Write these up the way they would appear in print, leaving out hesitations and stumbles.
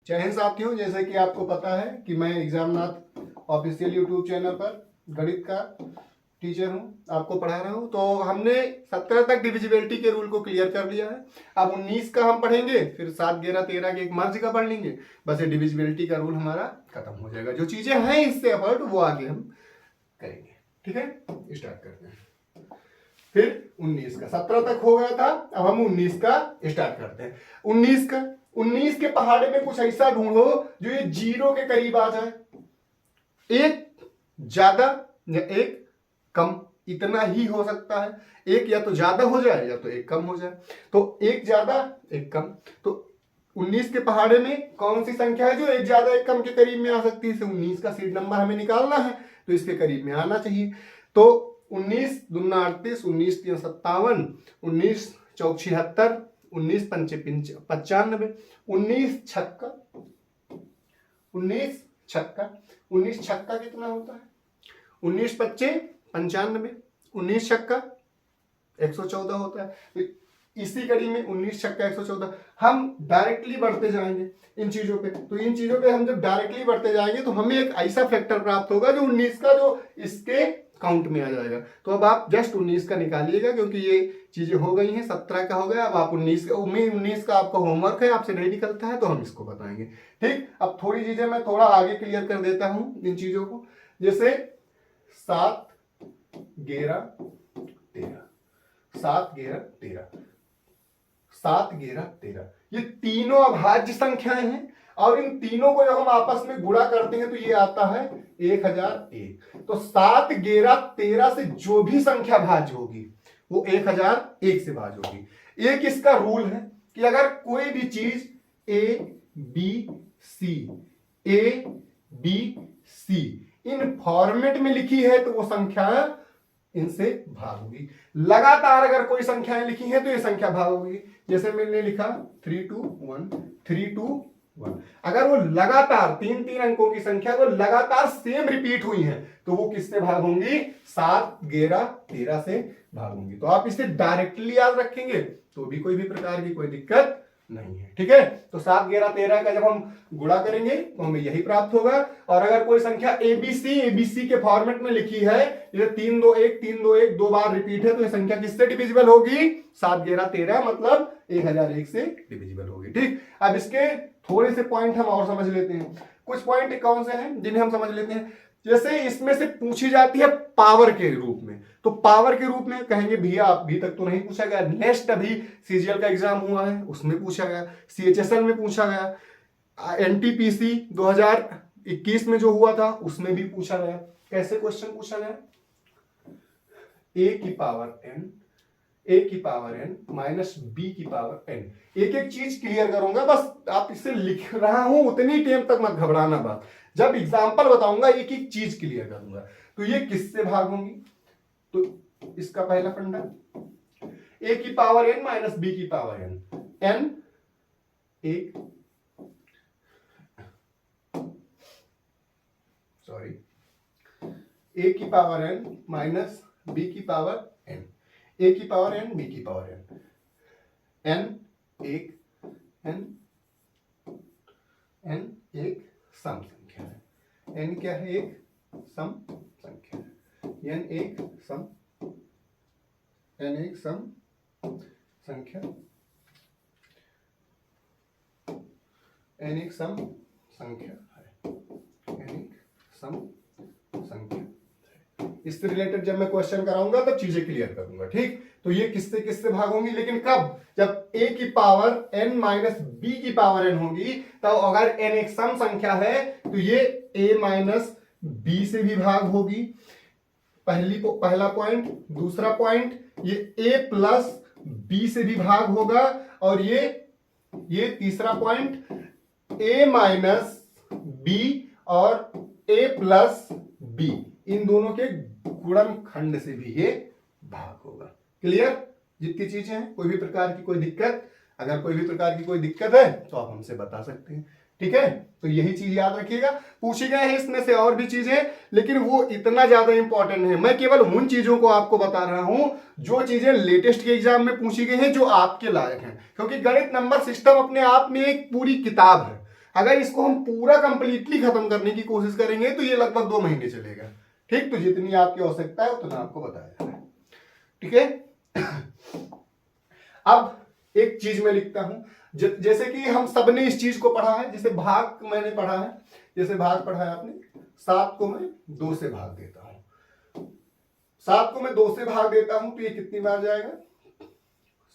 जय हिंद साथियों, जैसे कि आपको पता है कि मैं एग्जामनाथ ऑफिशियल यूट्यूब चैनल पर गणित का टीचर हूं, आपको पढ़ा रहा हूं। तो हमने 17 तक डिविजिबिलिटी के रूल को क्लियर कर लिया है। अब 19 का हम पढ़ेंगे, फिर 7, 11, 13 के एक मर्ज का पढ़ लेंगे। बस ये डिविजिबिलिटी का रूल हमारा खत्म हो जाएगा। जो चीजें हैं इससे अफर्ट वो आगे हम करेंगे। ठीक है, स्टार्ट करते हैं। फिर 19 का 17 तक हो गया था, अब हम 19 का स्टार्ट करते हैं। 19 के पहाड़े में कुछ ऐसा ढूंढो जो ये 0 के करीब आ जाए। एक ज्यादा या एक कम, इतना ही हो सकता है। एक या तो ज्यादा हो जाए या तो एक कम हो जाए। तो एक ज्यादा एक कम, तो 19 के पहाड़े में कौन सी संख्या है जो एक ज्यादा एक कम के करीब में आ सकती है। 19 का सीट नंबर हमें निकालना है, तो इसके करीब में आना चाहिए। तो 19 दूना 38, 19 तीन 57, 19 चौक 76, 19 पंचे 95, 19 छक्का 19 छक्का कितना होता है? 19 पच्चे 95, 19 छक्का 114 होता है। तो इसी कड़ी में 19 छक्का 114 हम डायरेक्टली बढ़ते जाएंगे इन चीजों पे। तो इन चीजों पे हम जब डायरेक्टली बढ़ते जाएंगे तो हमें एक ऐसा फैक्टर प्राप्त होगा जो 19 का जो इसके काउंट में आ जाएगा। तो अब आप जस्ट 19 का निकालिएगा, क्योंकि ये चीजें हो गई हैं। 17 का हो गया, अब आप 19 का आपका होमवर्क है, आपसे नहीं निकलता है तो हम इसको बताएंगे। ठीक, अब थोड़ी चीजें मैं थोड़ा आगे क्लियर कर देता हूं इन चीजों को। जैसे 7, 11, 13, 7, 11, 13, 7, 11, 13, ये तीनों अभाज्य संख्याएं हैं। और इन तीनों को जब हम आपस में गुणा करते हैं तो ये आता है 1001। तो 7, 11, 13 से जो भी संख्या भाज्य होगी वो 1001 से भाज्य होगी। एक इसका रूल है कि अगर कोई भी चीज A B C in format में लिखी है तो वो संख्या इनसे भाग होगी। लगातार अगर कोई संख्याएं लिखी हैं तो ये संख्या भाग होगी। जैसे मैंने लिखा 3 2 1 3 2 1, अगर वो लगातार 3 अंकों की संख्या वो लगातार सेम रिपीट हुई है तो वो किससे भाग होंगी? 7, 11, 13 से भाग होंगी। तो आप इसे डायरेक्टली याद रखेंगे तो भी कोई भी प्रकार की कोई दिक्कत नहीं है। ठीक है, तो 7, 11, 13 का जब हम गुणा करेंगे तो हमें यही प्राप्त होगा। और अगर कोई संख्या एबीसी के फॉर्मेट में लिखी है, जैसे 3 2 1 3 2 1 दो बार रिपीट है, तो ये संख्या किससे डिविजिबल होगी? 7, 11, 13 मतलब 1001 से डिविजिबल होगी। ठीक, अब इसके थोड़े से पॉइंट हम और समझ लेते हैं। कुछ पॉइंट कौन से हैं जिन्हें हम समझ लेते हैं। जैसे इसमें से पूछी जाती है पावर के रूप में, तो पावर के रूप में कहेंगे भैया अभी तक तो नहीं पूछा गया, नेक्स्ट अभी सीजीएल का एग्जाम हुआ है उसमें पूछा गया, सीएचएसएल में पूछा गया, एनटीपीसी 2021 में जो हुआ था उसमें भी पूछा गया। कैसे क्वेश्चन पूछा गया? a की पावर n माइनस b की पावर n। एक एक चीज क्लियर करूंगा, बस आप इसे लिख रहा हूं उतनी टाइम तक मत घबराना। बात जब एग्जांपल बताऊंगा एक एक चीज क्लियर करूंगा। तो ये किससे भाग होंगी? तो इसका पहला फंडा a की पावर n माइनस b की पावर n a की पावर n माइनस b की पावर n, a की पावर n b की पावर n एक सम संख्या है। n क्या है? एक सम संख्या है। n एक सम संख्या, n एक सम संख्या है। n एक सम संख्या। इससे रिलेटेड जब मैं क्वेश्चन कराऊंगा तब चीजें क्लियर करूंगा। ठीक, तो ये किससे किससे भाग होंगी, लेकिन कब? जब a की पावर n माइनस b की पावर n होगी, तब अगर n एक सम संख्या है तो ये a माइनस b से भी भाग होगी। पहला पॉइंट। दूसरा पॉइंट, ये a प्लस b से भी भाग होगा। और ये तीसरा पॉइंट, a माइनस b और a प्लस b इन दोनों के गुणनखंड से भी ये भाग होगा। क्लियर? जितनी चीजें हैं, कोई भी प्रकार की कोई दिक्कत, अगर कोई भी प्रकार की कोई दिक्कत है तो आप हमसे बता सकते हैं। ठीक है, तो यही चीज याद रखिएगा। पूछी गए हैं इसमें से और भी चीजें, लेकिन वो इतना ज्यादा इंपॉर्टेंट है। मैं केवल उन चीजों को आपको बता रहा हूं जो चीजें लेटेस्ट के एग्जाम में पूछी गई हैं, जो आपके लायक हैं। क्योंकि गणित नंबर सिस्टम अपने आप में एक पूरी किताब है। अगर इसको हम पूरा कंप्लीटली खत्म करने की कोशिश करेंगे तो ये लगभग 2 महीने चलेगा। ठीक, तो जितनी आपकी आवश्यकता है उतना आपको बताया जा रहा है। ठीक है। अब एक चीज मैं लिखता हूं, जैसे कि हम सबने इस चीज को पढ़ा है, जैसे भाग मैंने पढ़ा है, जैसे भाग पढ़ा है आपने, 7 को मैं 2 से भाग देता हूं, 7 को मैं 2 से भाग देता हूं तो ये कितनी बार जाएगा,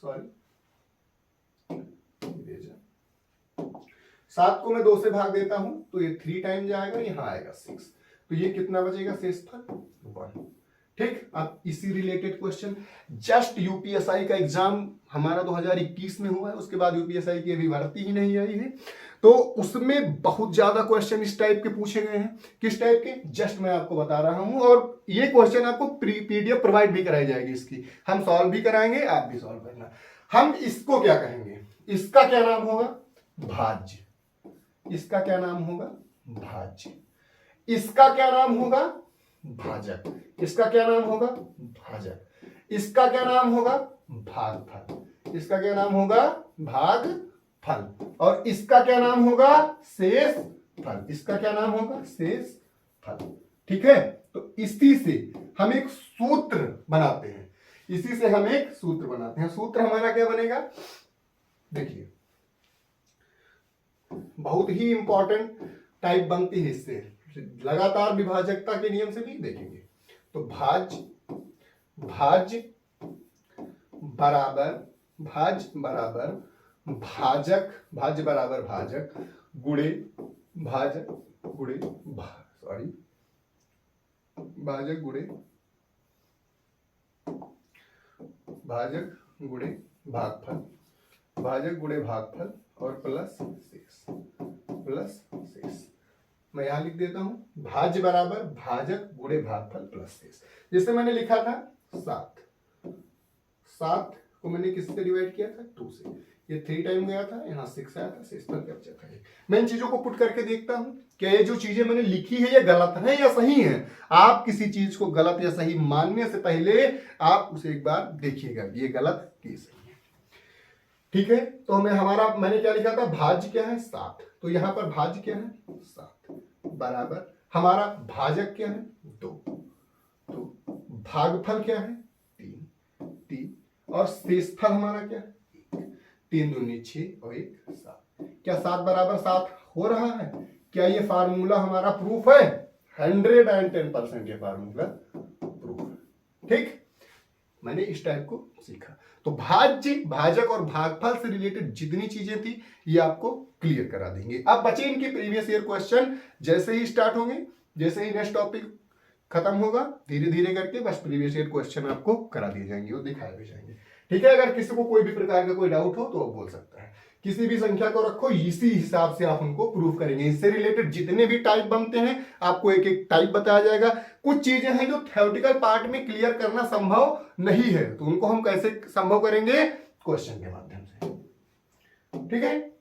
सॉरी 7 को मैं 2 से भाग देता हूं तो ये 3 टाइम जाएगा, यहां आएगा 6, तो ये कितना बचेगा शेषफल 1। ठीक, अब इसी रिलेटेड क्वेश्चन जस्ट यूपीएसआई का एग्जाम हमारा 2021 में हुआ है, उसके बाद यूपीएसआई की अभी भर्ती ही नहीं आई है, तो उसमें बहुत ज्यादा क्वेश्चन इस टाइप के पूछे गए हैं। किस टाइप के, जस्ट मैं आपको बता रहा हूं, और ये क्वेश्चन आपको पीडीएफ प्रोवाइड भी कराई जाएगी इसकी, हम सॉल्व भी कराएंगे, आप भी सॉल्व करना। हम इसको क्या कहेंगे, इसका क्या नाम होगा, भाज्य। इसका क्या नाम होगा, भाज्य। इसका क्या नाम होगा, भाजक। इसका क्या नाम होगा, भाजक। इसका क्या नाम होगा, भागफल। इसका क्या नाम होगा, भागफल। और इसका क्या नाम होगा, शेषफल। इसका क्या नाम होगा, शेषफल। ठीक है, तो इसी से हम एक सूत्र बनाते हैं, इसी से हम एक सूत्र बनाते हैं। सूत्र हमारा क्या बनेगा, देखिए बहुत ही इंपॉर्टेंट टाइप बनती है इससे, लगातार विभाजकता के नियम से भी देखेंगे। तो भाज्य बराबर भाजक, भाज्य बराबर भाजक गुणे भाजक गुणे भाजक गुणे भागफल, भाजक गुणे भागफल और प्लस शेष। मैं यहां लिख देता हूं, भाज्य बराबर भाजक गुणे भागफल प्लस शेष। जैसे मैंने लिखा था 7 को मैंने किससे डिवाइड किया था, 2 से, ये 3 टाइम गया था, यहाँ 6 आया था, शेषफल क्या बचा था। मैं इन चीजों को पुट करके देखता हूं क्या ये जो चीजें मैंने लिखी है ये गलत है या सही है। आप किसी चीज को गलत या सही मानने से पहले आप उसे एक बार देखिएगा, ये गलत की सही है। ठीक है, तो मैंने क्या लिखा था, भाज्य क्या है 7, तो यहां पर भाज्य क्या है 7 बराबर हमारा भाजक क्या है 2, तो भागफल क्या है 3 और शेषफल हमारा क्या है 1। 3 दूनी 6 और 1 7। क्या 7 बराबर 7 हो रहा है, क्या ये फार्मूला हमारा प्रूफ है, 110% ये फार्मूला प्रूफ है। ठीक, मैंने इस टाइप को सीखा। तो भाज्य, भाजक और भागफल से रिलेटेड जितनी चीजें थी ये आपको क्लियर करा देंगे। अब बचे इनके प्रीवियस ईयर क्वेश्चन, जैसे ही स्टार्ट होंगे, जैसे ही नेक्स्ट टॉपिक खत्म होगा, धीरे धीरे करके बस प्रीवियस ईयर क्वेश्चन आपको करा दिए जाएंगे और दिखाए भी जाएंगे। ठीक है, अगर किसी को कोई भी प्रकार का कोई डाउट हो तो आप बोल सकता है, किसी भी संख्या को रखो, इसी हिसाब से आप उनको प्रूफ करेंगे। इससे रिलेटेड जितने भी टाइप बनते हैं आपको एक एक टाइप बताया जाएगा। कुछ चीजें हैं जो थ्योरेटिकल पार्ट में क्लियर करना संभव नहीं है, तो उनको हम कैसे संभव करेंगे, क्वेश्चन के माध्यम से। ठीक है,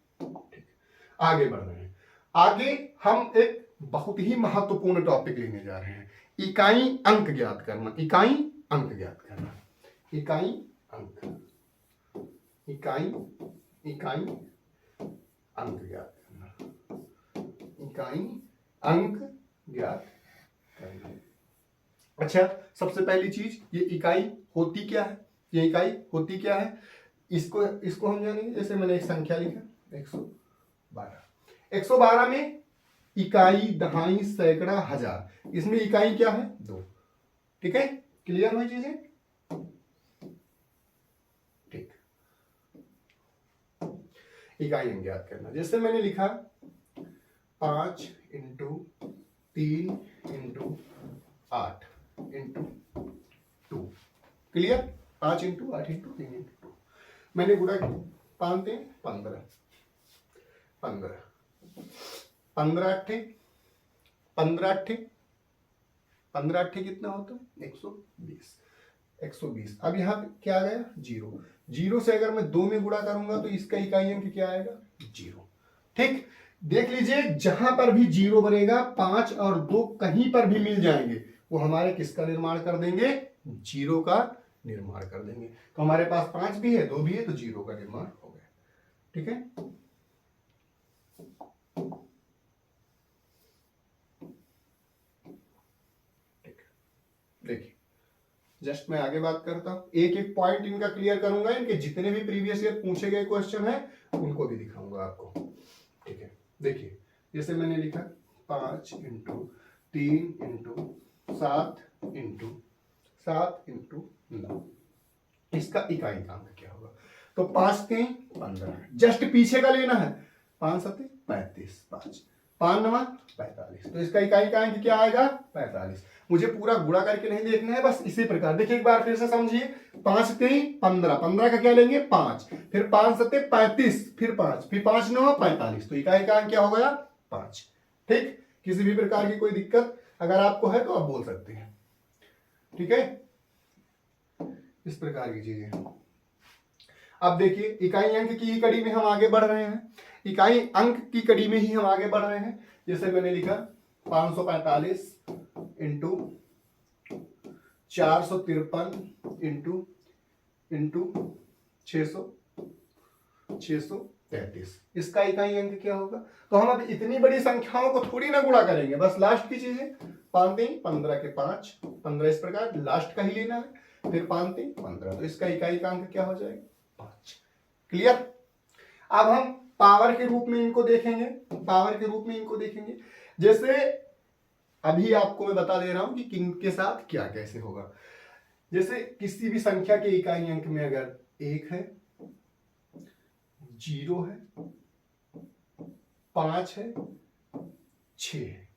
आगे बढ़ रहे हैं। आगे हम एक बहुत ही महत्वपूर्ण टॉपिक लेने जा रहे हैं, इकाई अंक ज्ञात करना। इकाई अंक ज्ञात करना, इकाई अंक, इकाई अंक ज्ञात करना, इकाई अंक ज्ञात करना। अच्छा, सबसे पहली चीज, ये इकाई होती क्या है, ये इकाई होती क्या है, इसको हम जानेंगे। जैसे मैंने एक संख्या लिखा 112, 112 में इकाई, दहाई, सैकड़ा, हजार, इसमें इकाई क्या है 2। ठीक है, क्लियर हुई चीजें। ठीक, इकाई अंक ज्ञात करना। जैसे मैंने लिखा 5 × 3 × 8 × 2, क्लियर। 5 × 8 × 3 × 2 मैंने गुणा 5 × 15 15 15 8 15 8 कितना होता है 120। 120। अब यहां क्या आ गया 0। 0 से अगर मैं 2 में गुणा करूंगा तो इसका इकाई अंक क्या आएगा 0। ठीक, देख लीजिए जहां पर भी 0 बनेगा 5 और 2 कहीं पर भी मिल जाएंगे, वो हमारे किसका निर्माण कर देंगे, 0 का निर्माण कर देंगे। तो हमारे पास 5 भी है 2 भी है तो 0 का निर्माण हो गया। ठीक है, जस्ट मैं आगे बात करता हूं, एक एक पॉइंट इनका क्लियर करूंगा, इनके जितने भी प्रीवियस ईयर पूछे गए क्वेश्चन है उनको भी दिखाऊंगा आपको। ठीक है, देखिए जैसे मैंने लिखा 5 इंटू 3 इंटू 7 इंटू 7 इंटू 9, इसका इकाई अंक क्या होगा? तो 5 3 15, जस्ट पीछे का लेना है, 5 7 35, 5 9 45, तो इसका इकाई का अंक क्या आएगा? 45। मुझे पूरा गुणा करके नहीं देखना है, बस इसी प्रकार देखिए, एक बार फिर से समझिए, 5 3 15, 15 का क्या लेंगे? 5, फिर 5 7 35, फिर 5, फिर 5 9 45, तो इकाई का अंक क्या हो गया? 5। ठीक, किसी भी प्रकार की कोई दिक्कत अगर आपको है तो आप बोल सकते हैं। ठीक है, इस प्रकार की चीजें। अब देखिए इकाई अंक की कड़ी में हम आगे बढ़ रहे हैं, इकाई अंक की कड़ी में ही हम आगे बढ़ रहे हैं। जैसे मैंने लिखा 545 इंटू 453 इंटू 633, इसका इकाई अंक क्या होगा? तो हम अब इतनी बड़ी संख्याओं को थोड़ी ना गुणा करेंगे, बस लास्ट की चीजें, 5 3 15 के 5 15, इस प्रकार लास्ट का ही लेना है, फिर 5 3 15, तो इसका इकाई का अंक क्या हो जाएगा? 5। क्लियर? अब हम पावर के रूप में इनको देखेंगे, पावर के रूप में इनको देखेंगे। जैसे अभी आपको मैं बता दे रहा हूं कि किन के साथ क्या कैसे होगा। जैसे किसी भी संख्या के इकाई अंक में अगर 1 है, 0 है, 5 है, 6 है,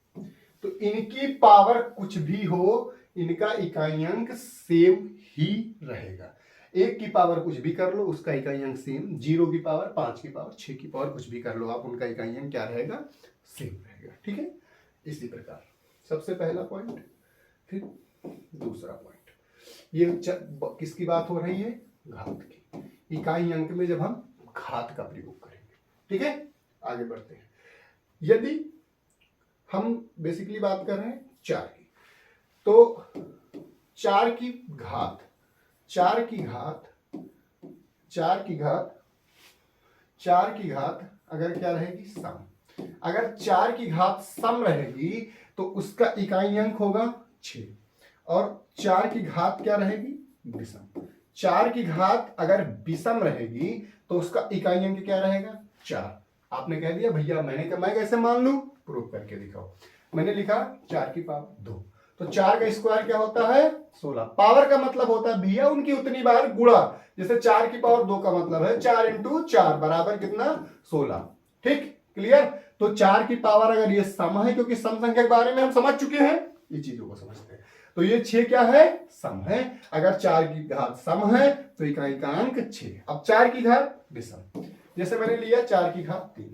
तो इनकी पावर कुछ भी हो, इनका इकाई अंक सेम ही रहेगा। 1 की पावर कुछ भी कर लो, उसका इकाई अंक सेम, 0 की पावर, 5 की पावर, 6 की पावर कुछ भी कर लो आप, उनका इकाई अंक क्या रहेगा? सेम रहेगा। ठीक है, इसी प्रकार सबसे पहला पॉइंट, फिर दूसरा पॉइंट, ये किसकी बात हो रही है? घात की। इकाई अंक में जब हम घात का प्रयोग करेंगे। ठीक है, आगे बढ़ते हैं। यदि हम बेसिकली बात कर रहे हैं 4 की, तो 4 की घात 4 की घात अगर क्या रहेगी? सम। अगर 4 की घात सम रहेगी तो उसका इकाई अंक होगा 6, और 4 की घात क्या रहेगी? विषम। 4 की घात अगर विषम रहेगी तो उसका इकाई अंक क्या रहेगा? 4। आपने कह दिया भैया मैं कैसे मान लूं? प्रूफ करके दिखाओ। मैंने लिखा 4 की पावर 2, तो 4 का स्क्वायर क्या होता है? 16। पावर का मतलब होता है भैया उनकी उतनी बार गुणा, जैसे 4 की पावर 2 का मतलब है 4 इंटू 4 बराबर कितना? 16। ठीक, क्लियर? तो 4 की पावर अगर ये सम है, क्योंकि सम संख्या के बारे में हम समझ चुके हैं, ये चीजों को समझते हैं, तो ये 6 क्या है? सम है। अगर 4 की घात सम है तो इकाई का अंक 6। अब 4 की घात विषम, जैसे मैंने लिया 4 की घात 3,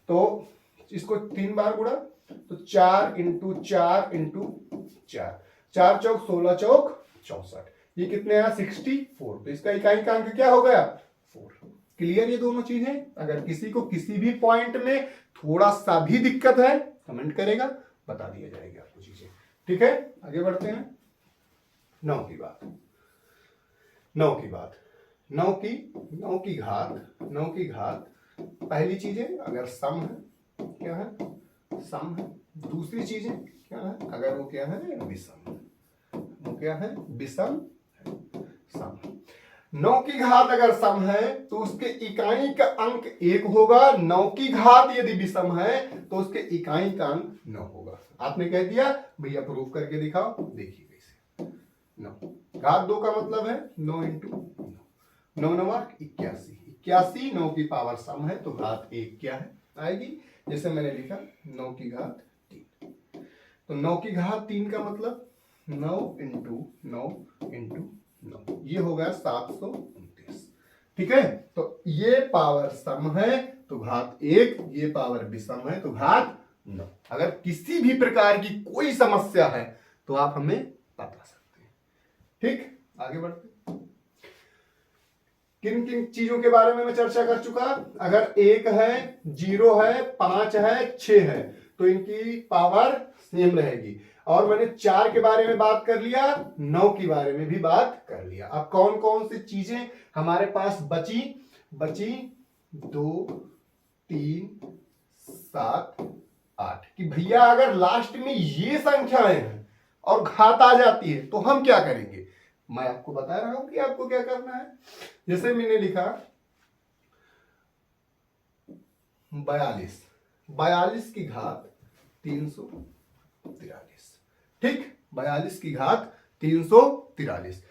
तो इसको 3 बार गुणा, तो 4 इंटू 4 इंटू 4, 4 चौक 16 चौक 64, ये कितने आया? 64, तो इसका इकाई का अंक क्या हो गया? 4। क्लियर ये दोनों चीजें? अगर किसी को किसी भी पॉइंट में थोड़ा सा भी दिक्कत है कमेंट करेगा, बता दिया जाएगा आपको चीजें। ठीक है, आगे बढ़ते हैं। 9 की बात, 9 की घात पहली चीजें अगर सम है, क्या है? सम है। दूसरी चीजें क्या है? अगर वो क्या है? विषम है। वो क्या है? विषम है, सम। 9 की घात अगर सम है तो उसके इकाई का अंक 1 होगा। 9 की घात यदि विषम है तो उसके इकाई का अंक 9 होगा। आपने कह दिया भैया प्रूफ करके दिखाओ, देखिए कैसे। 9 घात 2 का मतलब है 9 इंटू 9, 9 9 81, 81 9 की पावर सम है तो घात 1 क्या है? आएगी। जैसे मैंने लिखा 9 की घात 3, तो 9 की घात 3 का मतलब 9 इंटू 9 इंटू 9, ये हो गया 729। ठीक है, तो ये पावर सम है तो घात 1, ये पावर विषम है तो घात 9। अगर किसी भी प्रकार की कोई समस्या है तो आप हमें बता सकते हैं। ठीक, आगे बढ़ते। किन किन चीजों के बारे में मैं चर्चा कर चुका? अगर 1 है, 0 है, 5 है, 6 है, तो इनकी पावर सेम रहेगी। और मैंने 4 के बारे में बात कर लिया, 9 के बारे में भी बात कर लिया। अब कौन कौन सी चीजें हमारे पास बची? 2 3 7 8, कि भैया अगर लास्ट में ये संख्याएं हैं और घात आ जाती है तो हम क्या करेंगे? मैं आपको बता रहा हूं कि आपको क्या करना है। जैसे मैंने लिखा 42 की घात 343, ठीक, 42 की घात 343।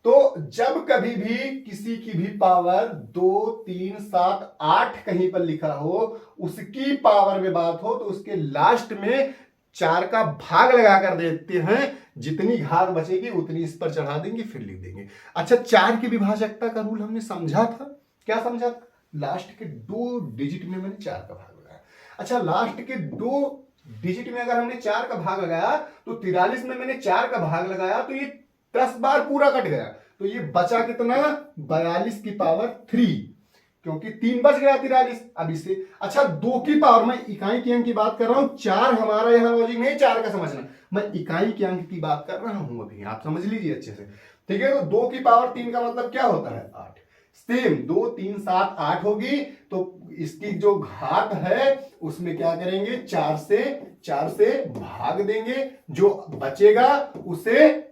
तो जब कभी भी किसी की भी पावर 2, 3, 7, 8 कहीं पर लिखा हो, उसकी पावर में बात हो, तो उसके लास्ट में 4 का भाग लगा कर देते हैं, जितनी घात बचेगी उतनी इस पर चढ़ा देंगे, फिर लिख देंगे। अच्छा, 4 की विभाजकता का रूल हमने समझा था, क्या समझा था? लास्ट के 2 डिजिट में मैंने 4 का भाग लगाया। अच्छा, लास्ट के 2 डिजिट में अगर हमने 4 का भाग लगाया, तो 43 में मैंने 4 का भाग लगाया, तो ये 10 बार पूरा कट गया, तो ये बचा कितना? 42 की पावर 3, क्योंकि 3 बच गया 43। अब इससे अच्छा 2 की पावर, मैं इकाई के अंक की बात कर रहा हूं, 4 हमारा यहां लॉजिक नहीं, 4 का समझना, मैं इकाई के अंक की बात कर रहा हूं अभी, आप समझ लीजिए अच्छे से, ठीक है। तो 2 की पावर 3 का मतलब क्या होता है? 8। सेम 2, 3, 7, 8 होगी, तो इसकी जो घात है उसमें क्या करेंगे? 4 से भाग देंगे, जो बचेगा उसे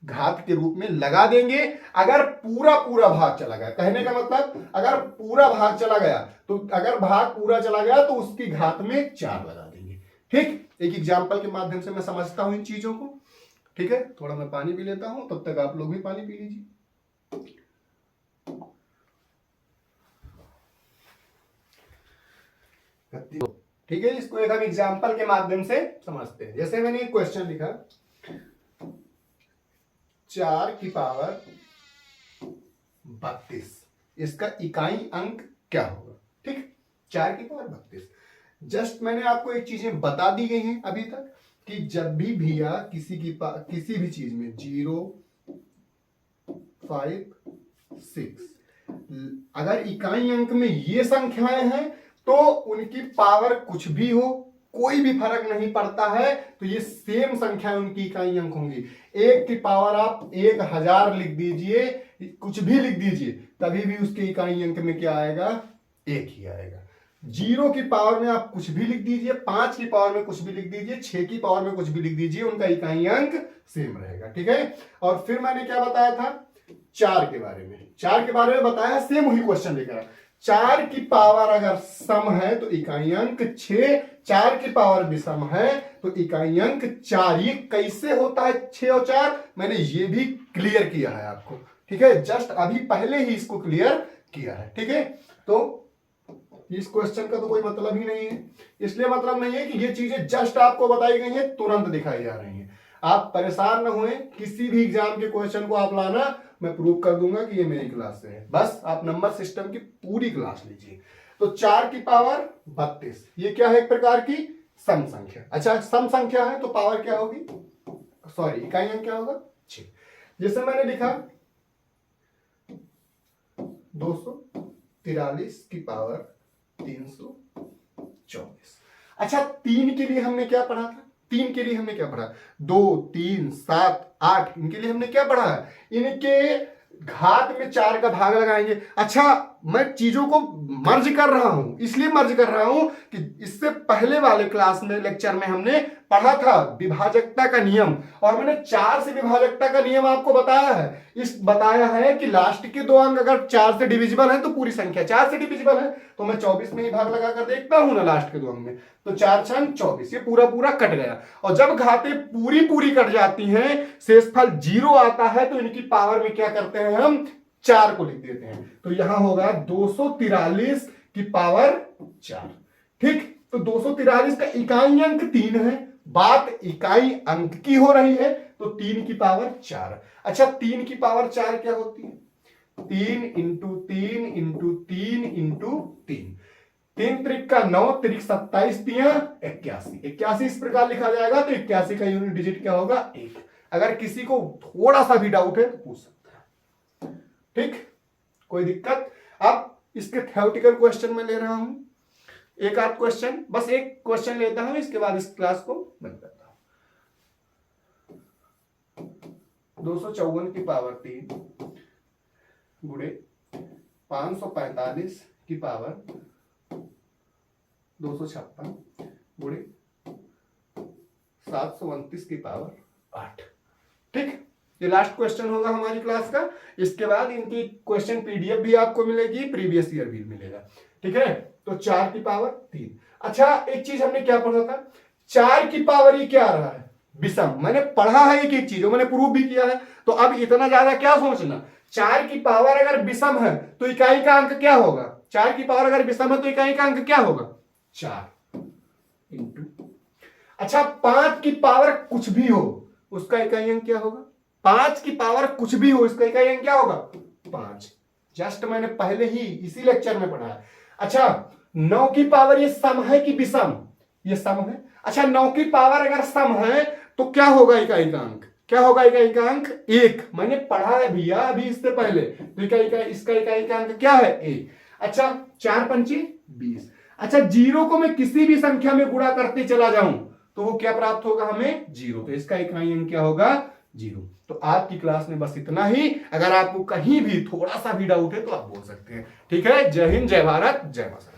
घात के रूप में लगा देंगे। अगर पूरा पूरा भाग चला गया, कहने का मतलब अगर पूरा भाग चला गया, तो अगर भाग पूरा चला गया तो उसकी घात में 4 लगा देंगे, ठीक। एक एग्जांपल के माध्यम से मैं समझता हूं इन चीजों को, ठीक है। थोड़ा मैं पानी पी लेता हूं, तब तक आप लोग भी पानी पी लीजिए। ठीक है, इसको एक हम एग्जांपल के माध्यम से समझते हैं। जैसे मैंने एक क्वेश्चन लिखा, 4 की पावर 32, इसका इकाई अंक क्या होगा? ठीक, 4 की पावर 32। जस्ट मैंने आपको एक चीजें बता दी गई हैं अभी तक, कि जब भी भैया किसी भी चीज में 0, 5, 6 अगर इकाई अंक में ये संख्याएं हैं, तो उनकी पावर कुछ भी हो, कोई भी फर्क नहीं पड़ता है, तो ये सेम संख्या उनकी इकाई अंक होंगी। 1 की पावर आप 1000 लिख दीजिए, कुछ भी लिख दीजिए, तभी भी उसके इकाई अंक में क्या आएगा? 1 ही आएगा। 0 की पावर में आप कुछ भी लिख दीजिए, 5 की पावर में कुछ भी लिख दीजिए, 6 की पावर में कुछ भी लिख दीजिए, उनका इकाई अंक सेम रहेगा, ठीक है। और फिर मैंने क्या बताया था? 4 के बारे में, 4 के बारे में बताया, सेम वही क्वेश्चन लेकर। 4 की पावर अगर सम है तो इकाई अंक 6, 4 की पावर भी सम है तो इकाई अंक 4। ये कैसे होता है 6 और 4? मैंने ये भी क्लियर किया है आपको, ठीक है, जस्ट अभी पहले ही इसको क्लियर किया है, ठीक है। तो इस क्वेश्चन का तो कोई मतलब ही नहीं है, इसलिए मतलब नहीं है कि ये चीजें जस्ट आपको बताई गई हैं, तुरंत दिखाई जा रही हैं। आप परेशान न हुए, किसी भी एग्जाम के क्वेश्चन को आप लाना, मैं प्रूव कर दूंगा कि ये मेरी क्लास से है। बस आप नंबर सिस्टम की पूरी क्लास लीजिए। तो 4 की पावर 32, ये क्या है? एक प्रकार की सम संख्या। अच्छा, सम संख्या है तो पावर क्या होगी? सॉरी, इकाई अंक क्या होगा? 6। जैसे मैंने लिखा 243 की पावर 324। अच्छा, 3 के लिए हमने क्या पढ़ा था? 3 के लिए हमने क्या पढ़ा? 2, 3, 7, 8, इनके लिए हमने क्या पढ़ा है? इनके घात में 4 का भाग लगाएंगे। अच्छा, मैं चीजों को मर्ज कर रहा हूं, इसलिए मर्ज कर रहा हूं कि इससे पहले वाले क्लास में, लेक्चर में हमने पढ़ा था विभाजकता का नियम, और मैंने 4 से विभाजकता का नियम आपको बताया है कि लास्ट के 2 अंक अगर 4 से डिविजिबल है तो पूरी संख्या 4 से डिविजिबल है, तो मैं 24 में ही भाग लगाकर देखता हूं ना लास्ट के 2 अंक में, तो 4 छंग 24, ये पूरा पूरा कट गया। और जब घातें पूरी पूरी कट जाती हैं, शेषफल 0 आता है, तो इनकी पावर में क्या करते हैं? हम 4 को लिख देते हैं। तो यहां होगा 243 की पावर 4, ठीक। तो 243 का इकाई अंक 3 है, बात इकाई अंक की हो रही है, तो 3 की पावर 4। अच्छा, 3 की पावर 4 क्या होती है? 3 इंटू 3 इंटू 3 इंटू 3, 3 त्रिक का 9, त्रिक 27, 81। 81 इस प्रकार लिखा जाएगा, तो 81 का यूनिट डिजिट क्या होगा? 1। अगर किसी को थोड़ा सा भी डाउट है तो पूछ सकता है, ठीक, कोई दिक्कत? अब इसके थ्योरेटिकल क्वेश्चन में ले रहा हूं, एक आध क्वेश्चन, बस एक क्वेश्चन लेता हूं, इसके बाद इस क्लास को बंद करता हूं। 254 की पावर 3 गुणे 545 की पावर 256 गुणे 729 की पावर 8, ठीक। ये लास्ट क्वेश्चन होगा हमारी क्लास का। इसके बाद इनकी क्वेश्चन पीडीएफ भी आपको मिलेगी, प्रीवियस ईयर भी मिलेगा। ठीक है, तो 4 की पावर 3। अच्छा, एक चीज हमने क्या पढ़ा था, 4 की पावर ये क्या आ रहा है, विषम। मैंने पढ़ा है एक एक चीज, मैंने प्रूव भी किया है, तो अब इतना ज्यादा क्या सोचना। 4 की पावर अगर विषम है तो इकाई का अंक क्या होगा, 4 की पावर अगर विषम है तो इकाई का अंक क्या होगा, 4 इंटू। अच्छा, 5 की पावर कुछ भी हो उसका इकाई अंक क्या होगा, 5 की पावर कुछ भी हो इसका इकाई अंक क्या होगा, 5। जस्ट मैंने पहले ही इसी लेक्चर में पढ़ा है। अच्छा, 9 की पावर ये सम है कि विषम, ये सम है। अच्छा, 9 की पावर अगर सम है तो क्या होगा इकाई का अंक, क्या होगा इकाई का अंक 1। मैंने पढ़ा है भैया अभी इससे पहले, तो इसका इकाई का अंक क्या है 1। अच्छा, 4 पंची 20। अच्छा, 0 को मैं किसी भी संख्या में गुणा करते चला जाऊं तो वो क्या प्राप्त होगा हमें, 0। तो इसका इकाई अंक क्या होगा, 0। तो आज की क्लास में बस इतना ही। अगर आपको कहीं भी थोड़ा सा भी डाउट है तो आप बोल सकते हैं। ठीक है, जय हिंद, जय भारत, जय माता।